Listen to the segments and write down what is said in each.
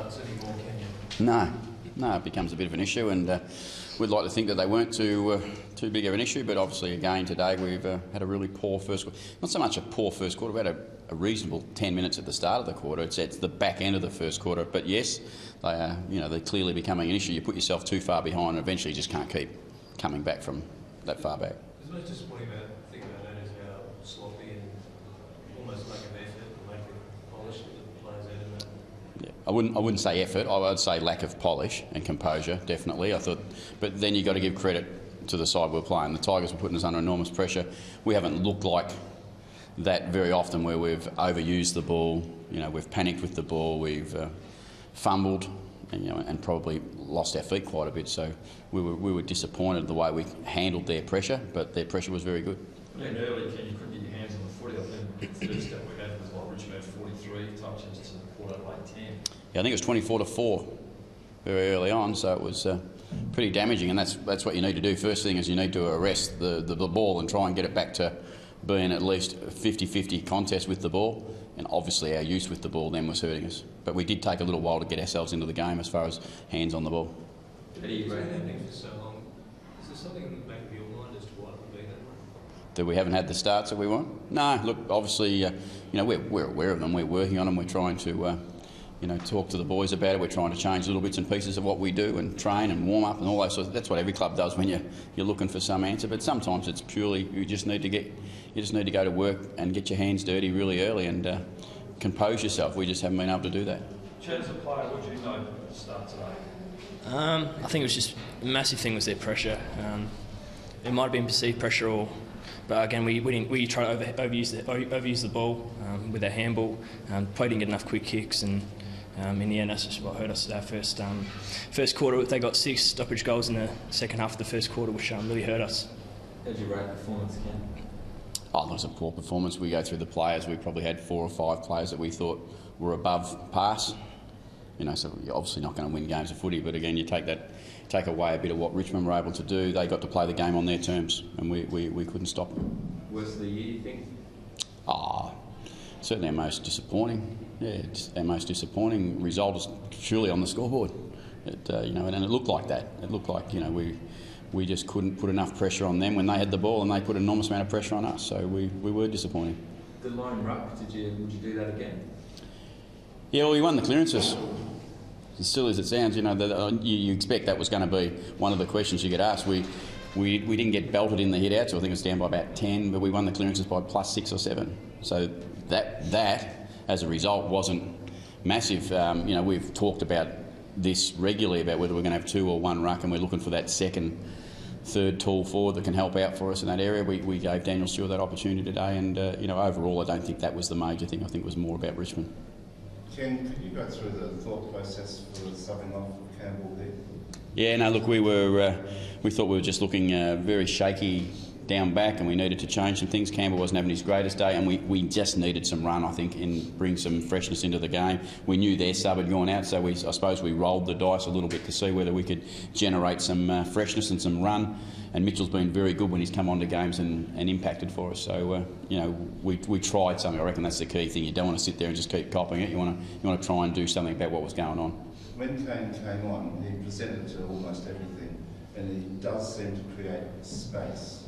starts anymore, can you? No, it becomes a bit of an issue, and we'd like to think that they weren't too big of an issue, but obviously again today we've had a really poor first quarter. Not so much a poor first quarter, we had a reasonable 10 minutes at the start of the quarter. It's the back end of the first quarter, but yes, they are, they're clearly becoming an issue. You put yourself too far behind and eventually you just can't keep coming back from that far back. There's most disappointing thing about that is how sloppy and almost lack of effort and lack of polish that the players had in that. Yeah, I wouldn't say effort. I would say lack of polish and composure, definitely. I thought, but then you've got to give credit to the side we're playing. The Tigers were putting us under enormous pressure. We haven't looked like that very often, where we've overused the ball. We've panicked with the ball. We've fumbled, and probably lost our feet quite a bit. So we were disappointed the way we handled their pressure, but their pressure was very good. And early, Ken, you couldn't get your hands on the footy. I think the first step we had was Richmond 43 touches to Port Adelaide 10. Yeah, I think it was 24-4 very early on, so it was pretty damaging, and that's what you need to do. First thing is you need to arrest the ball and try and get it back to being at least a 50-50 contest with the ball, and obviously our use with the ball then was hurting us. But we did take a little while to get ourselves into the game as far as hands on the ball. It's been happening for so long. Is there something in the back of your mind as to why it would be that way? That we haven't had the starts that we want? No, look, obviously, we're aware of them. We're working on them. We're trying to, talk to the boys about it. We're trying to change little bits and pieces of what we do and train and warm up and all that sort of. That's what every club does when you're looking for some answer. But sometimes it's purely you just need to go to work and get your hands dirty really early and compose yourself. We just haven't been able to do that. Chad, as a player, what did you know at the start today? I think it was just a massive thing was their pressure. It might have been perceived pressure, but again we tried to overuse the ball with our handball. Probably didn't get enough quick kicks, and in the end that's just what hurt us. Our first quarter, they got 6 stoppage goals in the second half of the first quarter, which really hurt us. How did you rate performance, Ken? Oh, it was a poor performance. We go through the players. We probably had 4 or 5 players that we thought were above pass. So you're obviously not going to win games of footy, but again, you take away a bit of what Richmond were able to do. They got to play the game on their terms, and we couldn't stop them. Worst of the year, you think? Certainly our most disappointing. Yeah, our most disappointing result is surely on the scoreboard. And it looked like that. It looked like we just couldn't put enough pressure on them when they had the ball, and they put an enormous amount of pressure on us. So we were disappointed. The lone ruck, would you do that again? Yeah, well, we won the clearances. As silly as it sounds, you expect that was going to be one of the questions you get asked. We didn't get belted in the hit-out, so I think it was down by about 10, but we won the clearances by plus 6 or 7. So that as a result, wasn't massive. We've talked about this regularly, about whether we're going to have 2 or 1 ruck, and we're looking for that second, third tall forward that can help out for us in that area. We gave Daniel Stewart that opportunity today, and overall I don't think that was the major thing. I think it was more about Richmond. Ken, could you go through the thought process for subbing off Campbell there? Yeah, no, look, we thought we were just looking very shaky down back, and we needed to change some things. Campbell wasn't having his greatest day, and we just needed some run, I think, and bring some freshness into the game. We knew their sub had gone out, so I suppose we rolled the dice a little bit to see whether we could generate some freshness and some run. And Mitchell's been very good when he's come on to games and impacted for us. So we tried something. I reckon that's the key thing. You don't want to sit there and just keep copying it. You want to try and do something about what was going on. When Kane came on, he presented to almost everything, and he does seem to create space.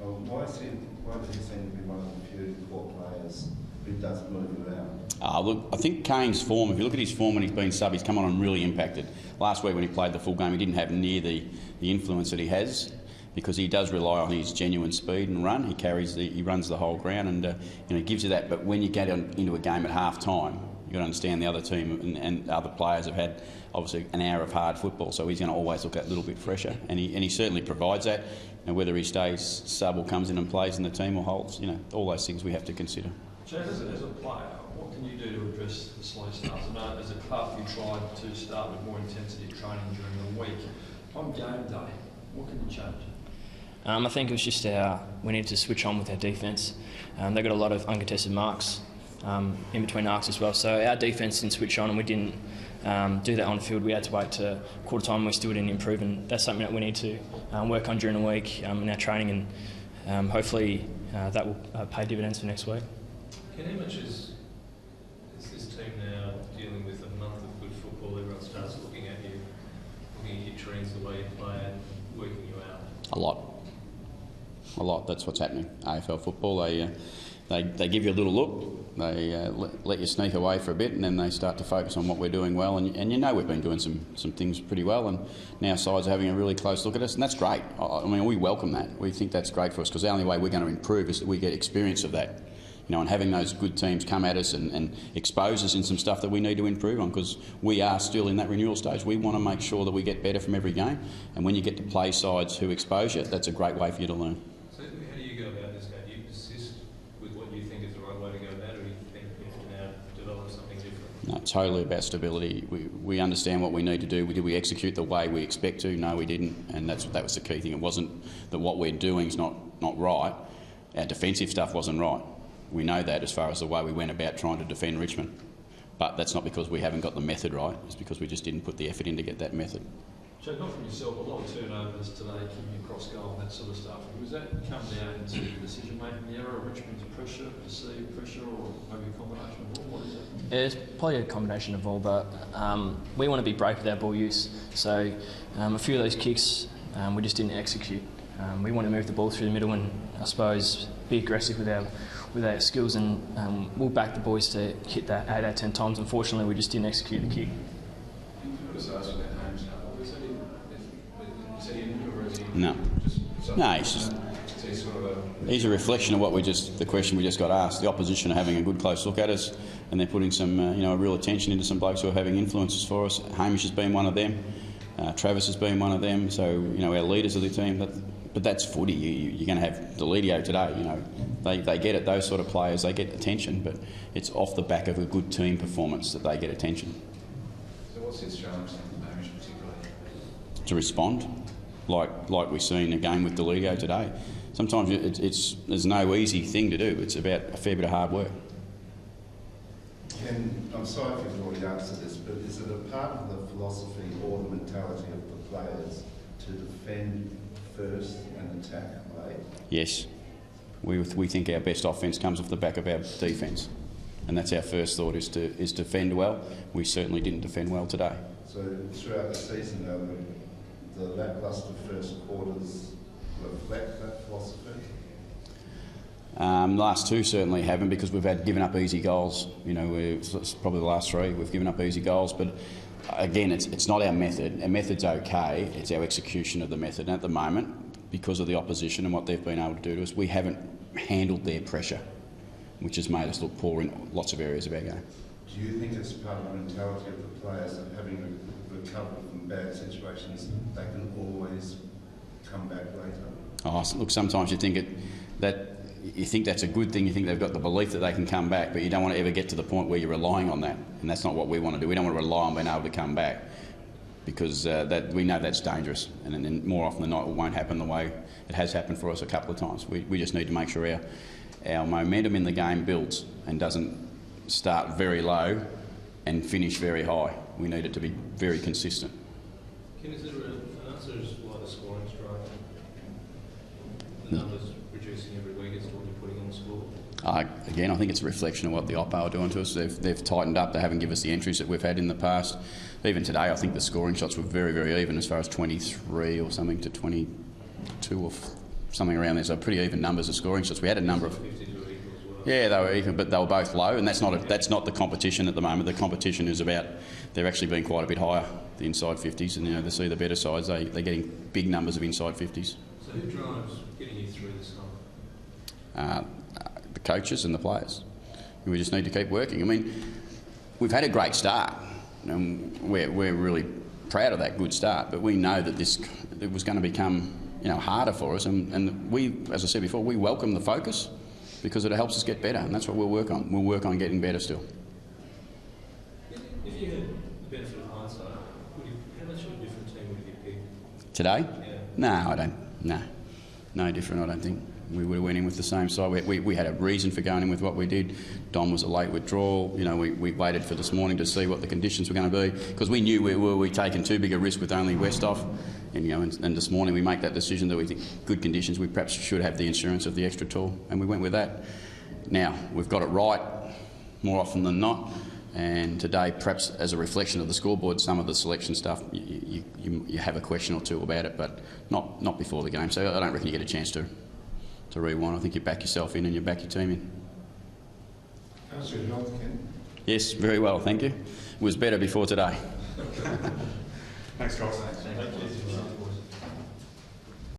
Why does he seem to be one of the few core players who does move around? Look, I think Kane's form, if you look at his form when he's been sub, he's come on and really impacted. Last week when he played the full game, he didn't have near the influence that he has, because he does rely on his genuine speed and run. He runs the whole ground, and he gives you that. But when you get into a game at half time, you've got to understand the other team and other players have had obviously an hour of hard football, so he's going to always look that little bit fresher, and he certainly provides that. And whether he stays sub or comes in and plays in the team or holds, all those things we have to consider. Chad, as a player, what can you do to address the slow starts? I know as a club you tried to start with more intensity of training during the week. On game day, what can you change? I think it was just we needed to switch on with our defence. They got a lot of uncontested marks in between arcs as well, so our defence didn't switch on, and we didn't do that on the field. We had to wait to quarter time. We still didn't improve, and that's something that we need to work on during the week in our training, and hopefully that will pay dividends for next week. Ken, how much is this team now dealing with a month of good football the way you play and working you out? A lot. That's what's happening. AFL football, they give you a little look, they let you sneak away for a bit, and then they start to focus on what we're doing well. And you know we've been doing some things pretty well, and now sides are having a really close look at us, and that's great. I mean, we welcome that. We think that's great for us, because the only way we're going to improve is that we get experience of that. You know, and having those good teams come at us and expose us in some stuff that we need to improve on, because we are still in that renewal stage. We want to make sure that we get better from every game, and when you get to play sides who expose you, that's a great way for you to learn. So how do you go about this game? Do you persist with what you think is the right way to go about it, or do you think you have to now develop something different? No, totally about stability. We understand what we need to do. Did we execute the way we expect to? No, we didn't, and that was the key thing. It wasn't that what we're doing is not right. Our defensive stuff wasn't right. We know that as far as the way we went about trying to defend Richmond. But that's not because we haven't got the method right, it's because we just didn't put the effort in to get that method. Joe, not from yourself, a lot of turnovers today, kicking across goal and that sort of stuff. Was that come down to decision-making error, Richmond's pressure, perceived pressure, or maybe a combination of all? What is it? It's probably a combination of all, but we want to be brave with our ball use. So a few of those kicks we just didn't execute. We want to move the ball through the middle and, I suppose, be aggressive with our skills, and we'll back the boys to hit that 8 out of 10 times. Unfortunately, we just didn't execute the kick. No. No, he's a reflection of the question we just got asked. The opposition are having a good close look at us, and they're putting some real attention into some blokes who are having influences for us. Hamish has been one of them. Travis has been one of them. So, our leaders of the team. But that's footy. You're going to have Deledio today. They get it. Those sort of players, they get attention. But it's off the back of a good team performance that they get attention. So what's his challenge, Hamish, particularly? To respond, like we see in a game with Deledio today. Sometimes there's no easy thing to do. It's about a fair bit of hard work. I'm sorry if you've already answered this, but is it a part of the philosophy or the mentality of the players to defend first and attack late? Yes. We think our best offence comes off the back of our defence, and that's our first thought, is defend well. We certainly didn't defend well today. So throughout the season, though, the lacklustre first quarters reflect that philosophy? The last two certainly haven't, because we've given up easy goals. It's probably the last three we've given up easy goals, but again, it's not our method. Our method's okay, it's our execution of the method. And at the moment, because of the opposition and what they've been able to do to us, we haven't handled their pressure, which has made us look poor in lots of areas of our game. Do you think it's part of the mentality of the players that having recovered from bad situations, they can always come back later? Oh, look, sometimes you think that's a good thing. You think they've got the belief that they can come back, but you don't want to ever get to the point where you're relying on that, and that's not what we want to do. We don't want to rely on being able to come back, because we know that's dangerous, and more often than not it won't happen the way it has happened for us a couple of times. We just need to make sure our momentum in the game builds and doesn't start very low and finish very high. We need it to be very consistent. Kim, is there an answer as to why the scoring's dropping? The numbers reducing every week as to what you're putting on the score? Again, I think it's a reflection of what the Oppo are doing to us. They've tightened up. They haven't given us the entries that we've had in the past. Even today, I think the scoring shots were very, very even, as far as 23 or something to 22 or something around there. So pretty even numbers of scoring shots. We had a number of... 52 equals well. Yeah, they were even, but they were both low, and that's not the competition at the moment. The competition is about, they're actually being quite a bit higher, the inside 50s, and they see the better sides. They're getting big numbers of inside 50s. So who drives getting you through this hump? The coaches and the players. We just need to keep working. I mean, we've had a great start, and we're really proud of that good start, but we know that it was going to become harder for us, and we, as I said before, we welcome the focus because it helps us get better, and that's what we'll work on. We'll work on getting better still. If you had the benefit of hindsight, how much of a different team would you pick? Today? Yeah. No, I don't. No different, I don't think. We would have went in with the same side. We had a reason for going in with what we did. Dom was a late withdrawal. We waited for this morning to see what the conditions were going to be, because we knew we were taking too big a risk with only West off. And this morning we make that decision that we think good conditions, we perhaps should have the insurance of the extra tool, and we went with that. Now, we've got it right more often than not. And today, perhaps as a reflection of the scoreboard, some of the selection stuff, you have a question or two about it, but not before the game. So I don't reckon you get a chance to rewind. I think you back yourself in and you back your team in. How's your health, Ken? Yes, very well, thank you. It was better before today. Thanks, Ross. Thank you.